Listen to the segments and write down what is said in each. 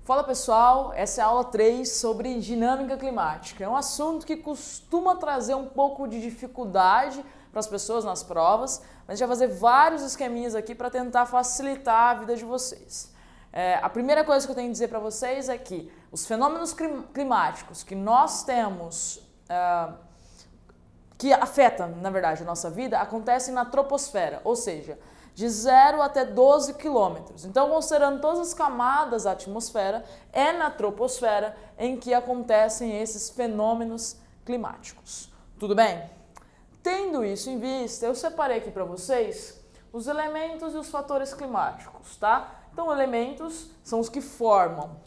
Fala pessoal, essa é a aula 3 sobre dinâmica climática. É um assunto que costuma trazer um pouco de dificuldade para as pessoas nas provas, mas a gente vai fazer vários esqueminhas aqui para tentar facilitar a vida de vocês. A primeira coisa que eu tenho que dizer para vocês é que os fenômenos climáticos que nós temos, que afetam, na verdade, a nossa vida, acontecem na troposfera, ou seja, de 0 até 12 quilômetros. Então, considerando todas as camadas da atmosfera, é na troposfera em que acontecem esses fenômenos climáticos. Tudo bem? Tendo isso em vista, eu separei aqui para vocês os elementos e os fatores climáticos, tá? Então, elementos são os que formam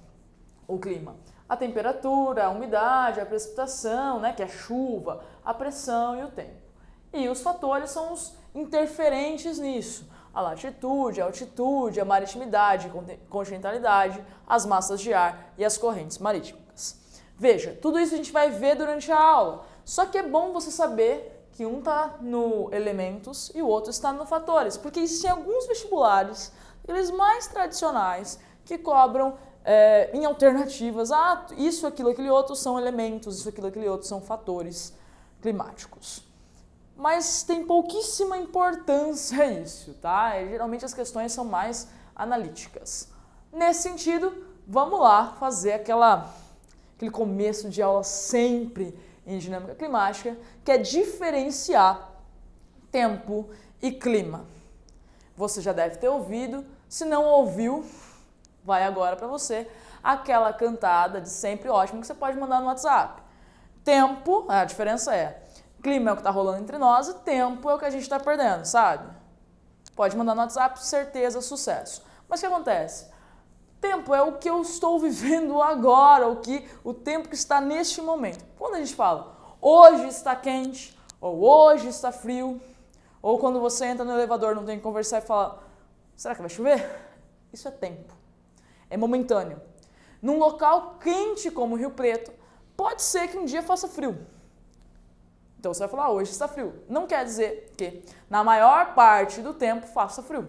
o clima. A temperatura, a umidade, a precipitação, né, que é a chuva, a pressão e o tempo. E os fatores são os interferentes nisso. A latitude, a altitude, a maritimidade, a continentalidade, as massas de ar e as correntes marítimas. Veja, tudo isso a gente vai ver durante a aula, só que é bom você saber que um está no elementos e o outro está no fatores, porque existem alguns vestibulares, aqueles mais tradicionais, que cobram em alternativas, isso, aquilo, aquele outro são elementos, isso, aquilo, aquele outro são fatores climáticos. Mas tem pouquíssima importância isso, tá? Geralmente as questões são mais analíticas. Nesse sentido, vamos lá fazer aquele começo de aula sempre em dinâmica climática, que é diferenciar tempo e clima. Você já deve ter ouvido, se não ouviu, vai agora para você, aquela cantada de sempre ótimo que você pode mandar no WhatsApp. Tempo, a diferença é, clima é o que está rolando entre nós e tempo é o que a gente está perdendo, sabe? Pode mandar no WhatsApp, certeza, sucesso. Mas o que acontece? Tempo é o que eu estou vivendo agora, o tempo que está neste momento. Quando a gente fala hoje está quente, ou hoje está frio, ou quando você entra no elevador não tem que conversar e fala, será que vai chover? Isso é tempo. É momentâneo. Num local quente como Rio Preto, pode ser que um dia faça frio. Então você vai falar, hoje está frio. Não quer dizer que na maior parte do tempo faça frio.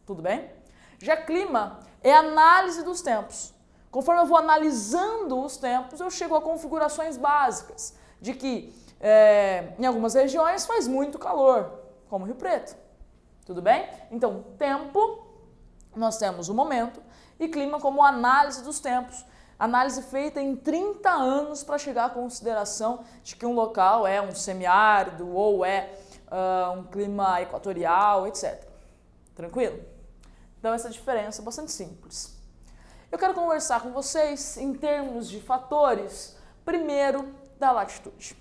Tudo bem? Já clima é análise dos tempos. Conforme eu vou analisando os tempos, eu chego a configurações básicas de que em algumas regiões faz muito calor, como Rio Preto. Tudo bem? Então, tempo, nós temos o momento, e clima como análise dos tempos. Análise feita em 30 anos para chegar à consideração de que um local é um semiárido ou é um clima equatorial, etc. Tranquilo? Então essa diferença é bastante simples. Eu quero conversar com vocês em termos de fatores, primeiro da latitude.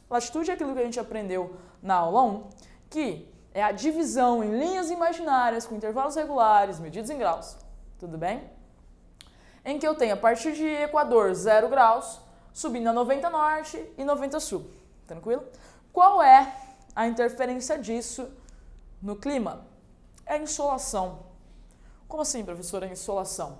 Latitude é aquilo que a gente aprendeu na aula 1, que é a divisão em linhas imaginárias com intervalos regulares medidos em graus. Tudo bem? Em que eu tenho a partir de Equador 0 graus, subindo a 90 norte e 90 sul. Tranquilo? Qual é a interferência disso no clima? É a insolação. Como assim, professora, a insolação?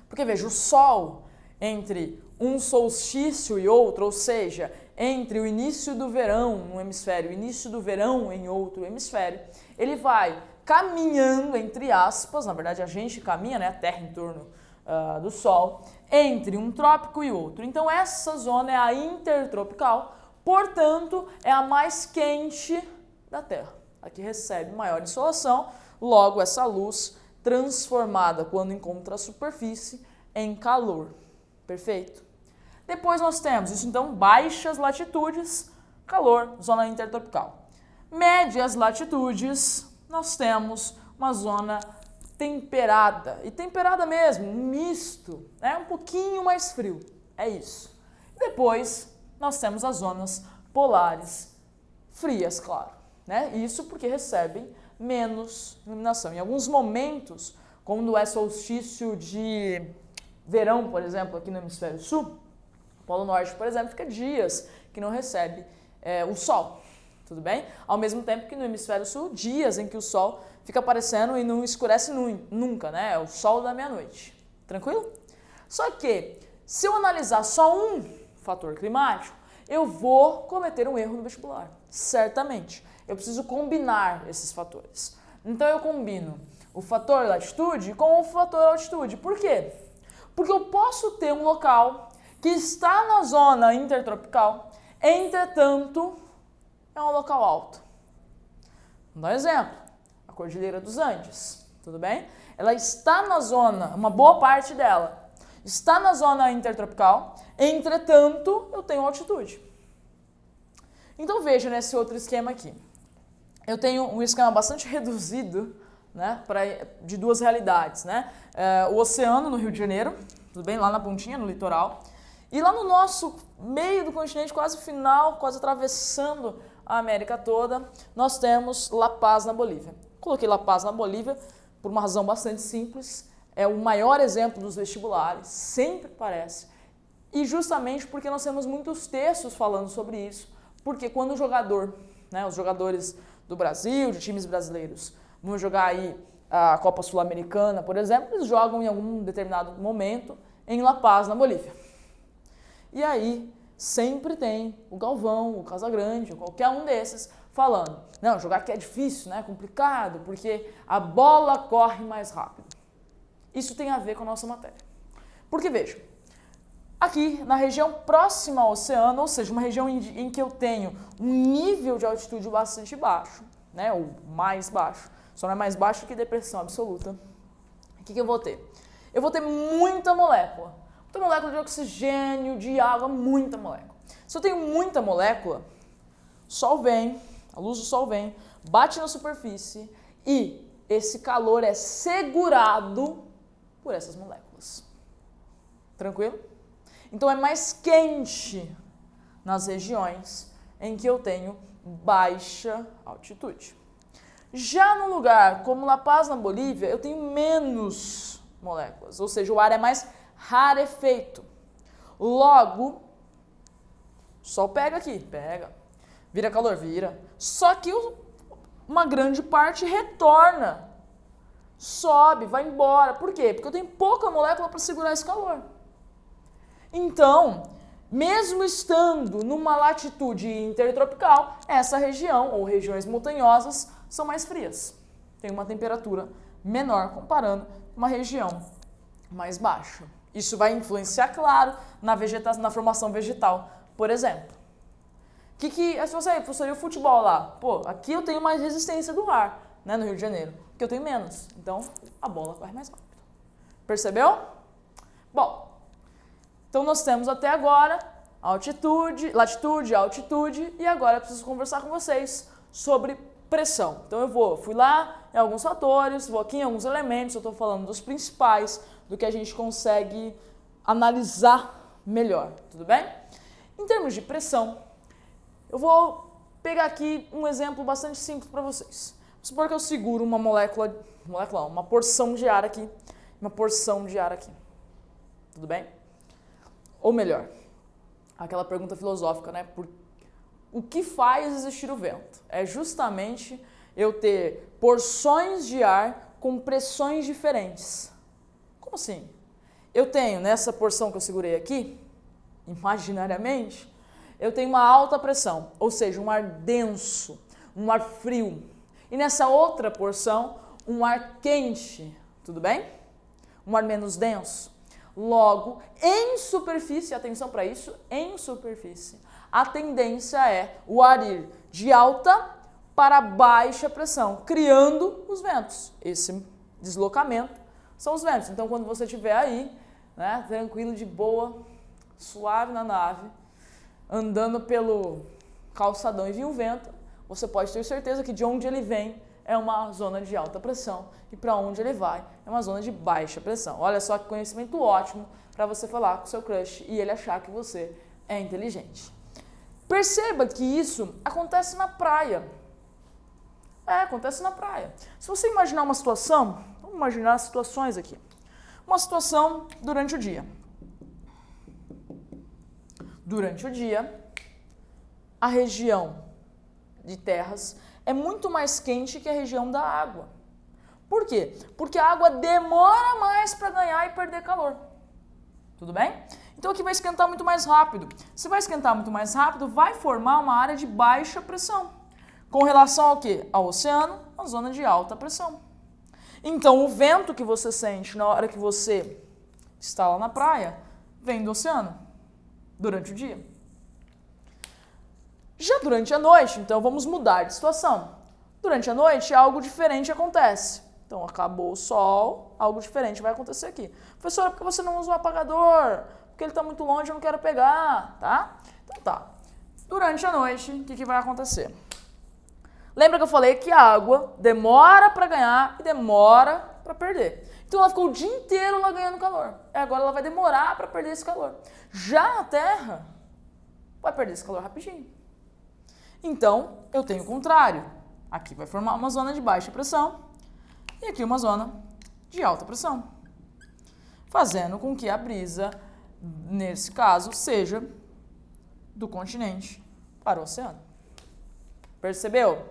Porque veja, o Sol, entre um solstício e outro, ou seja, entre o início do verão num hemisfério e o início do verão em outro hemisfério, ele vai caminhando, entre aspas, na verdade a gente caminha, né, a Terra em torno do Sol, entre um trópico e outro. Então essa zona é a intertropical, portanto é a mais quente da Terra, a que recebe maior insolação, logo essa luz transformada quando encontra a superfície em calor. Perfeito? Depois nós temos isso, então, baixas latitudes, calor, zona intertropical. Médias latitudes, nós temos uma zona temperada, e temperada mesmo, misto, um pouquinho mais frio, é isso. Depois nós temos as zonas polares, frias, claro, né? Isso porque recebem menos iluminação. Em alguns momentos, quando é solstício de verão, por exemplo, aqui no hemisfério sul, Polo Norte, por exemplo, fica dias que não recebe o sol, tudo bem? Ao mesmo tempo que no hemisfério sul, dias em que o sol fica aparecendo e não escurece nunca, né? É o sol da meia-noite. Tranquilo? Só que, se eu analisar só um fator climático, eu vou cometer um erro no vestibular. Certamente. Eu preciso combinar esses fatores. Então, eu combino o fator latitude com o fator altitude. Por quê? Porque eu posso ter um local que está na zona intertropical, entretanto, é um local alto. Vou dar um exemplo, a Cordilheira dos Andes, tudo bem? Ela está na zona, uma boa parte dela, está na zona intertropical, entretanto, eu tenho altitude. Então veja nesse outro esquema aqui. Eu tenho um esquema bastante reduzido, né, de duas realidades, né? O oceano no Rio de Janeiro, tudo bem? Lá na pontinha, no litoral. E lá no nosso meio do continente, quase final, quase atravessando a América toda, nós temos La Paz na Bolívia. Coloquei La Paz na Bolívia por uma razão bastante simples. É o maior exemplo dos vestibulares, sempre parece. E justamente porque nós temos muitos textos falando sobre isso. Porque quando o jogador, né, os jogadores do Brasil, de times brasileiros, vão jogar aí a Copa Sul-Americana, por exemplo, eles jogam em algum determinado momento em La Paz, na Bolívia. E aí sempre tem o Galvão, o Casagrande, ou qualquer um desses, falando, não, jogar aqui é difícil, né, complicado, porque a bola corre mais rápido. Isso tem a ver com a nossa matéria. Porque, veja, aqui na região próxima ao oceano, ou seja, uma região em que eu tenho um nível de altitude bastante baixo, né, ou mais baixo, só não é mais baixo que depressão absoluta, o que eu vou ter? Eu vou ter muita molécula de oxigênio, de água, muita molécula. Se eu tenho muita molécula, o sol vem, a luz do sol vem, bate na superfície e esse calor é segurado por essas moléculas. Tranquilo? Então é mais quente nas regiões em que eu tenho baixa altitude. Já no lugar como La Paz, na Bolívia, eu tenho menos moléculas, ou seja, o ar é mais rarefeito. Logo, o sol pega aqui, pega, vira calor, vira. Só que uma grande parte retorna, sobe, vai embora. Por quê? Porque eu tenho pouca molécula para segurar esse calor. Então, mesmo estando numa latitude intertropical, essa região, ou regiões montanhosas, são mais frias. Tem uma temperatura menor comparando com uma região mais baixa. Isso vai influenciar, claro, na formação vegetal, por exemplo. Se você fosse o futebol lá, pô, aqui eu tenho mais resistência do ar, né, no Rio de Janeiro, que eu tenho menos. Então, a bola corre mais rápido. Percebeu? Bom, então nós temos até agora latitude, altitude, e agora eu preciso conversar com vocês sobre pressão. Então fui lá em alguns fatores, vou aqui em alguns elementos, eu estou falando dos principais, do que a gente consegue analisar melhor, tudo bem? Em termos de pressão, eu vou pegar aqui um exemplo bastante simples para vocês. Vamos supor que eu seguro uma porção de ar aqui, tudo bem? Ou melhor, aquela pergunta filosófica, né? O que faz existir o vento? É justamente eu ter porções de ar com pressões diferentes. Como assim? Eu tenho, nessa porção que eu segurei aqui, imaginariamente, eu tenho uma alta pressão, ou seja, um ar denso, um ar frio. E nessa outra porção, um ar quente, tudo bem? Um ar menos denso. Logo, em superfície, atenção para isso, em superfície, a tendência é o ar ir de alta para baixa pressão, criando os ventos. Esse deslocamento são os ventos. Então, quando você estiver aí, né, tranquilo, de boa, suave na nave, andando pelo calçadão e vir um vento, você pode ter certeza que de onde ele vem é uma zona de alta pressão e para onde ele vai é uma zona de baixa pressão. Olha só que conhecimento ótimo para você falar com seu crush e ele achar que você é inteligente. Perceba que isso acontece na praia. Acontece na praia. Se você imaginar uma situação, vamos imaginar situações aqui. Uma situação durante o dia. Durante o dia, a região de terras é muito mais quente que a região da água. Por quê? Porque a água demora mais para ganhar e perder calor. Tudo bem? Então aqui vai esquentar muito mais rápido. Se vai esquentar muito mais rápido, vai formar uma área de baixa pressão. Com relação ao quê? Ao oceano, a zona de alta pressão. Então o vento que você sente na hora que você que está lá na praia, vem do oceano durante o dia. Já durante a noite, então vamos mudar de situação. Durante a noite, algo diferente acontece. Então, acabou o sol, algo diferente vai acontecer aqui. Professora, por que você não usa um apagador? Porque ele está muito longe, eu não quero pegar, tá? Então tá. Durante a noite, o que vai acontecer? Lembra que eu falei que a água demora para ganhar e demora para perder. Então ela ficou o dia inteiro lá ganhando calor. E agora ela vai demorar para perder esse calor. Já a Terra vai perder esse calor rapidinho. Então, eu tenho o contrário. Aqui vai formar uma zona de baixa pressão e aqui uma zona de alta pressão, fazendo com que a brisa, nesse caso, seja do continente para o oceano. Percebeu?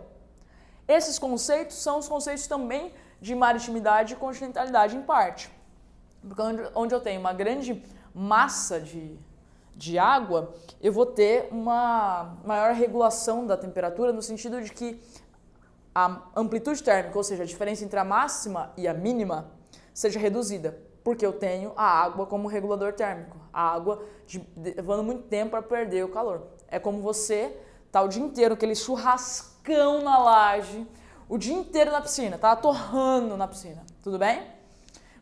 Esses conceitos são os conceitos também de maritimidade e continentalidade em parte. Porque onde eu tenho uma grande massa de água, eu vou ter uma maior regulação da temperatura no sentido de que a amplitude térmica, ou seja, a diferença entre a máxima e a mínima, seja reduzida, porque eu tenho a água como regulador térmico, a água levando muito tempo para perder o calor. É como você tá o dia inteiro, aquele churrascão na laje, o dia inteiro na piscina, tá torrando na piscina, tudo bem?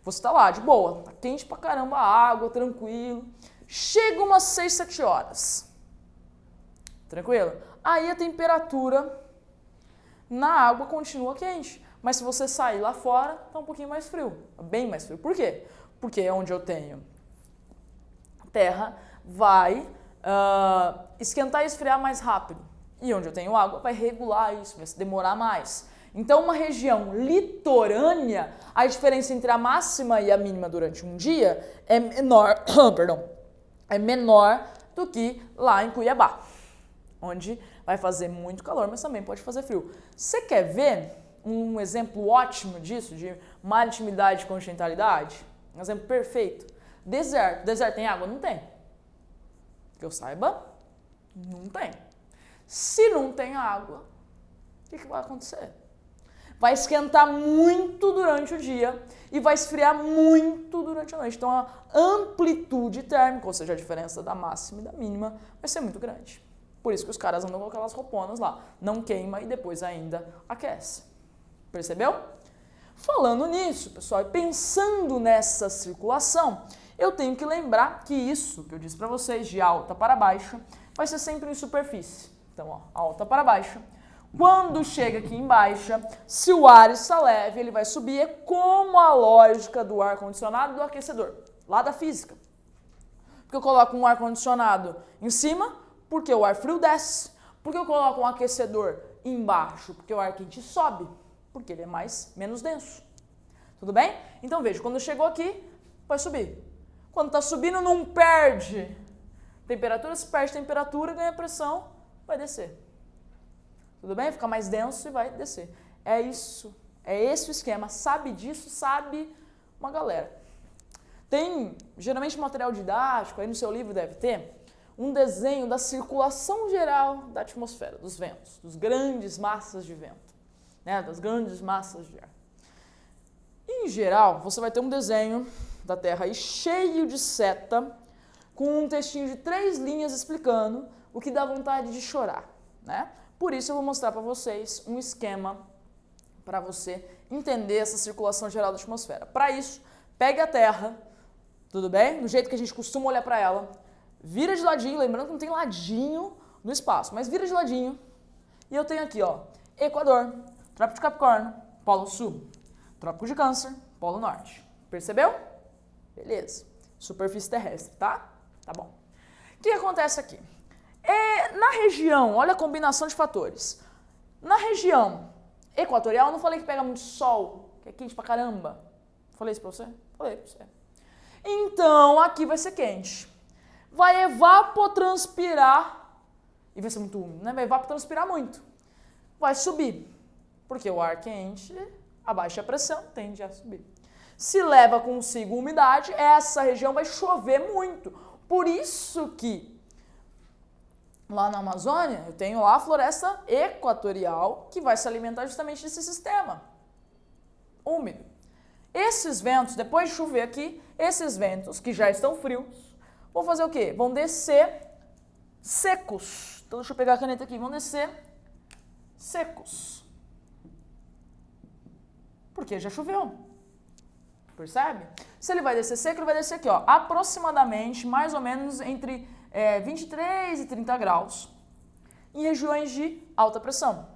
Você tá lá, de boa, tá quente pra caramba a água, tranquilo. Chega umas 6, 7 horas, tranquilo? Aí a temperatura na água continua quente, mas se você sair lá fora, tá um pouquinho mais frio, bem mais frio. Por quê? Porque onde eu tenho terra vai esquentar e esfriar mais rápido. E onde eu tenho água vai regular isso, vai demorar mais. Então, uma região litorânea, a diferença entre a máxima e a mínima durante um dia é menor, é menor do que lá em Cuiabá, onde vai fazer muito calor, mas também pode fazer frio. Você quer ver um exemplo ótimo disso, de maritimidade e continentalidade? Um exemplo perfeito. Deserto. Deserto tem água? Não tem. Que eu saiba, não tem. Se não tem água, o que vai acontecer? Vai esquentar muito durante o dia e vai esfriar muito durante a noite. Então, a amplitude térmica, ou seja, a diferença da máxima e da mínima, vai ser muito grande. Por isso que os caras andam com aquelas rouponas lá. Não queima e depois ainda aquece. Percebeu? Falando nisso, pessoal, e pensando nessa circulação, eu tenho que lembrar que isso que eu disse para vocês, de alta para baixa, vai ser sempre em superfície. Então, ó, alta para baixa. Quando chega aqui em baixa, se o ar está leve, ele vai subir. É como a lógica do ar-condicionado e do aquecedor, lá da física. Porque eu coloco um ar-condicionado em cima, porque o ar frio desce. Porque eu coloco um aquecedor embaixo, porque o ar quente sobe, porque ele é menos denso. Tudo bem? Então veja, quando chegou aqui, vai subir. Quando está subindo, não perde temperatura. Se perde temperatura, ganha pressão, vai descer. Tudo bem? Fica mais denso e vai descer. É isso. É esse o esquema. Sabe disso? Sabe uma galera. Tem, geralmente, material didático, aí no seu livro deve ter, um desenho da circulação geral da atmosfera, dos ventos, dos grandes massas de vento, né? Das grandes massas de ar. Em geral, você vai ter um desenho da Terra aí cheio de seta, com um textinho de 3 linhas explicando o que dá vontade de chorar, né? Por isso eu vou mostrar para vocês um esquema para você entender essa circulação geral da atmosfera. Para isso, pegue a Terra, tudo bem? Do jeito que a gente costuma olhar para ela, vira de ladinho, lembrando que não tem ladinho no espaço, mas vira de ladinho. E eu tenho aqui, ó, Equador, Trópico de Capricórnio, Polo Sul, Trópico de Câncer, Polo Norte. Percebeu? Beleza. Superfície terrestre, tá? Tá bom. O que acontece aqui? Na região, olha a combinação de fatores. Na região equatorial, eu não falei que pega muito sol, que é quente pra caramba. Falei isso pra você? Falei pra você. Então, aqui vai ser quente. Vai evapotranspirar, e vai ser muito úmido, né? Vai evapotranspirar muito. Vai subir, porque o ar quente, a baixa pressão, tende a subir. Se leva consigo umidade, essa região vai chover muito. Por isso que lá na Amazônia, eu tenho lá a floresta equatorial, que vai se alimentar justamente desse sistema úmido. Esses ventos, depois de chover aqui, esses ventos que já estão frios, vão fazer o quê? Vão descer secos. Então deixa eu pegar a caneta aqui, vão descer secos. Porque já choveu. Percebe? Se ele vai descer seco, ele vai descer aqui, ó, aproximadamente, mais ou menos entre 23 e 30 graus, em regiões de alta pressão.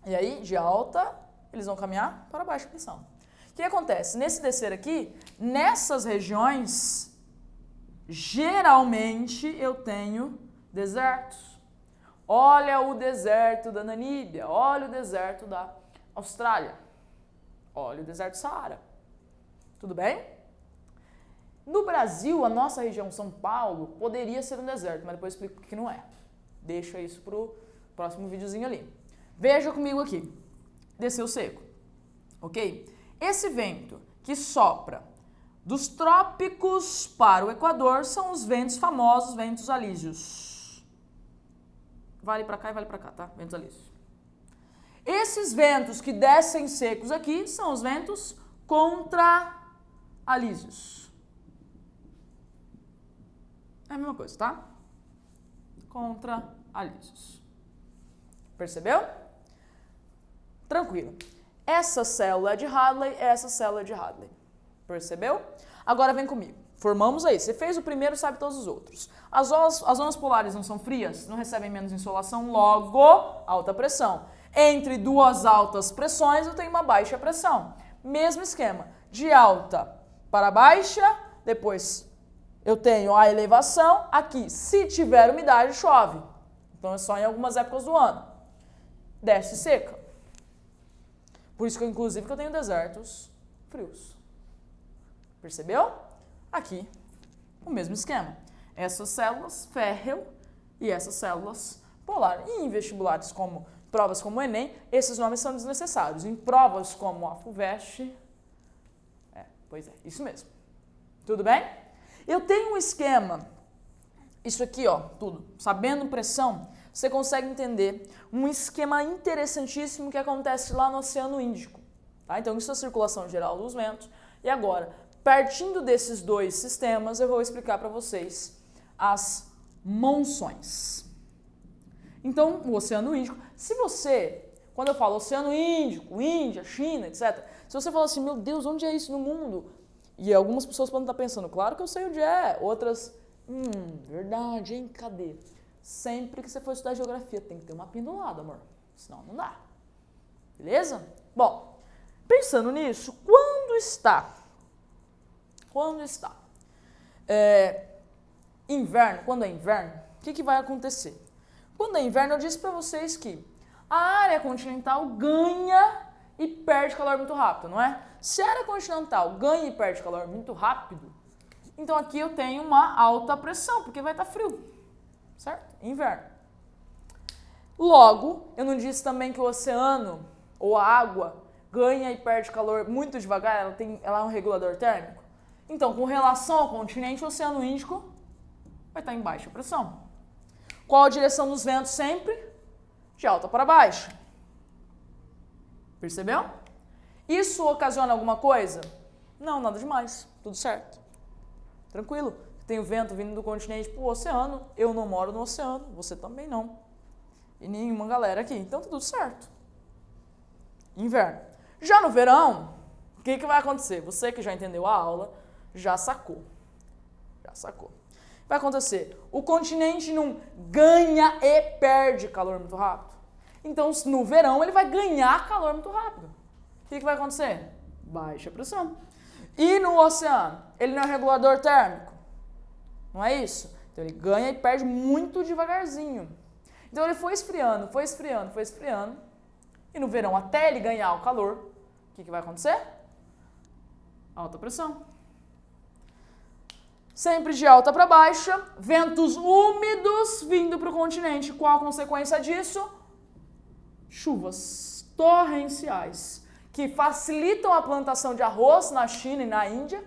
E aí, de alta, eles vão caminhar para baixa pressão. O que acontece? Nesse descer aqui, nessas regiões, geralmente eu tenho desertos. Olha o deserto da Namíbia, olha o deserto da Austrália, olha o deserto do Saara. Tudo bem? No Brasil, a nossa região São Paulo poderia ser um deserto, mas depois eu explico que não é. Deixa isso para o próximo videozinho ali. Veja comigo aqui. Desceu seco, ok? Esse vento que sopra dos trópicos para o Equador são os ventos famosos, ventos alísios. Vale para cá e vale para cá, tá? Ventos alísios. Esses ventos que descem secos aqui são os ventos contralísios. É a mesma coisa, tá? Contralísios. Percebeu? Tranquilo. Essa célula é de Hadley, essa célula é de Hadley. Percebeu? Agora vem comigo. Formamos aí. Você fez o primeiro, sabe todos os outros. As zonas polares não são frias, não recebem menos insolação, logo alta pressão. Entre duas altas pressões eu tenho uma baixa pressão. Mesmo esquema. De alta para baixa, depois eu tenho a elevação. Aqui, se tiver umidade, chove. Então é só em algumas épocas do ano. Desce seca. Por isso que, inclusive, que eu tenho desertos frios. Percebeu? Aqui, o mesmo esquema. Essas células férreo e essas células polar. E em vestibulares como provas como o Enem, esses nomes são desnecessários. Em provas como a FUVEST, pois é, isso mesmo. Tudo bem? Eu tenho um esquema, isso aqui, ó, tudo, sabendo pressão, você consegue entender um esquema interessantíssimo que acontece lá no Oceano Índico. Tá? Então, isso é a circulação geral dos ventos. E agora, partindo desses dois sistemas, eu vou explicar para vocês as monções. Então, o Oceano Índico, se você, quando eu falo Oceano Índico, Índia, China, etc., se você fala assim, meu Deus, onde é isso no mundo? E algumas pessoas podem estar pensando, claro que eu sei onde é. Outras, verdade, hein? Cadê? Sempre que você for estudar geografia, tem que ter uma mapinha do lado, amor. Senão não dá. Beleza? Bom, pensando nisso, quando está inverno, quando é inverno, o que vai acontecer? Quando é inverno, eu disse para vocês que a área continental ganha e perde calor muito rápido, não é? Se a área continental ganha e perde calor muito rápido, então aqui eu tenho uma alta pressão, porque vai estar frio, certo? Inverno. Logo, eu não disse também que o oceano ou a água ganha e perde calor muito devagar, ela é um regulador térmico? Então, com relação ao continente, o Oceano Índico vai estar em baixa pressão. Qual a direção dos ventos sempre? De alta para baixa. Percebeu? Isso ocasiona alguma coisa? Não, nada demais. Tudo certo. Tranquilo. Tem o vento vindo do continente para o oceano. Eu não moro no oceano. Você também não. E nenhuma galera aqui. Então, tudo certo. Inverno. Já no verão, o que vai acontecer? Você que já entendeu a aula, já sacou. Já sacou. Vai acontecer, o continente não ganha e perde calor muito rápido. Então, no verão, ele vai ganhar calor muito rápido. O que vai acontecer? Baixa pressão. E no oceano, ele não é regulador térmico. Não é isso? Então, ele ganha e perde muito devagarzinho. Então, ele foi esfriando, foi esfriando, foi esfriando. E no verão, até ele ganhar o calor, o que vai acontecer? Alta pressão. Sempre de alta para baixa, ventos úmidos vindo para o continente. Qual a consequência disso? Chuvas torrenciais, que facilitam a plantação de arroz na China e na Índia,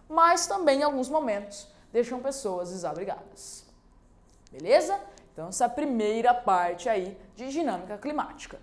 mas também em alguns momentos deixam pessoas desabrigadas. Beleza? Então essa é a primeira parte aí de dinâmica climática.